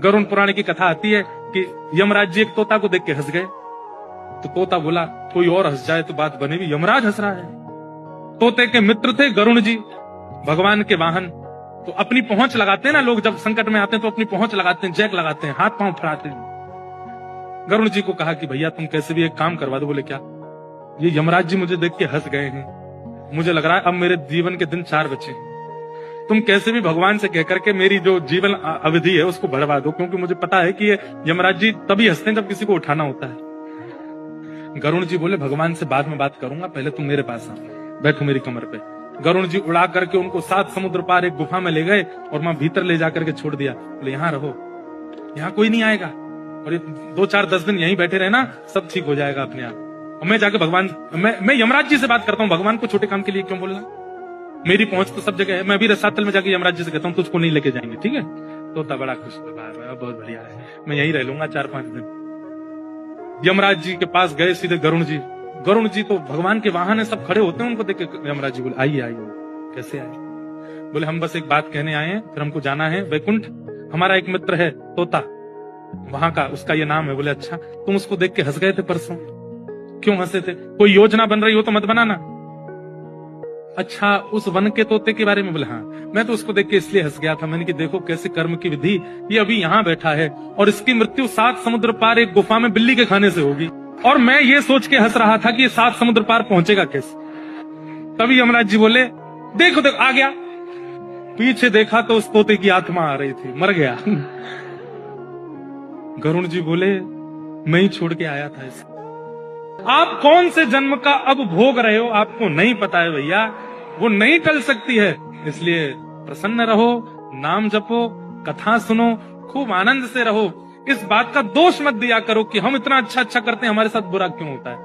गरुड़ पुराण की कथा आती है कि यमराज जी एक तोता को देख के हंस गए। तो तोता बोला कोई और हंस जाए तो बात बनेगी, यमराज हंस रहा है। तोते के मित्र थे गरुड़ जी, भगवान के वाहन। तो अपनी पहुंच लगाते हैं ना लोग, जब संकट में आते हैं तो अपनी पहुंच लगाते हैं, जैक लगाते हैं, हाथ पांव फड़ाते हैं। गरुड़ जी को कहा कि भैया तुम कैसे भी एक काम करवा दो। बोले क्या? ये यमराज जी मुझे देख के हंस गए हैं, मुझे लग रहा है अब मेरे जीवन के दिन 4 बचे। तुम कैसे भी भगवान से कहकर के मेरी जो जीवन अवधि है उसको बढ़वा दो, क्योंकि मुझे पता है कि ये यमराज जी तभी हंसते हैं जब किसी को उठाना होता है। गरुड़ जी बोले भगवान से बाद में बात करूंगा, पहले तुम मेरे पास आओ, बैठो मेरी कमर पे। गरुड़ जी उड़ा करके उनको 7 समुद्र पार एक गुफा में ले गए और वहां भीतर ले जाकर के छोड़ दिया। बोले यहाँ रहो, यहाँ कोई नहीं आएगा, और 2-4-10 दिन यहीं बैठे रहना, सब ठीक हो जाएगा अपने आप। और मैं जाके भगवान, मैं यमराज जी से बात करता हूँ, भगवान को छोटे काम के लिए क्यों बोलना? मेरी पहुंच तो सब जगह है। मैं भी रसातल में जाके यमराज जी से कहता हूँ तुझको नहीं लेके जाएंगे, ठीक है? तोता बड़ा खुश हुआ, बहुत बढ़िया है, मैं यहीं रह लूंगा 4-5 दिन। यमराज जी के पास गए सीधे गरुड़ जी। गरुड़ जी तो भगवान के वाहन है, सब खड़े होते हैं, उनको देख के यमराज जी बोले आइए आइए। कैसे आए? बोले हम बस एक बात कहने आए हैं, फिर हमको जाना है वैकुंठ। हमारा एक मित्र है तोता, वहां का, उसका ये नाम है। बोले अच्छा, तुम उसको देख के हंस गए थे परसों, क्यों हंसे थे? कोई योजना बन रही हो तो मत बनाना। अच्छा, उस वन के तोते के बारे में? बोले हाँ, मैं तो उसको देख के इसलिए हंस गया था, मैंने कि देखो कैसे कर्म की विधि, ये अभी यहाँ बैठा है और इसकी मृत्यु 7 समुद्र पार एक गुफा में बिल्ली के खाने से होगी, और मैं ये सोच के हंस रहा था कि ये 7 समुद्र पार पहुंचेगा कैसे। तभी यमराज जी बोले देखो देखो आ गया। पीछे देखा तो उस तोते की आत्मा आ रही थी, मर गया। गरुड़ जी बोले मैं ही छोड़ के आया था इसे। आप कौन से जन्म का अब भोग रहे हो आपको नहीं पता है भैया, वो नहीं टल सकती है। इसलिए प्रसन्न रहो, नाम जपो, कथा सुनो, खूब आनंद से रहो। इस बात का दोष मत दिया करो कि हम इतना अच्छा करते हैं, हमारे साथ बुरा क्यों होता है।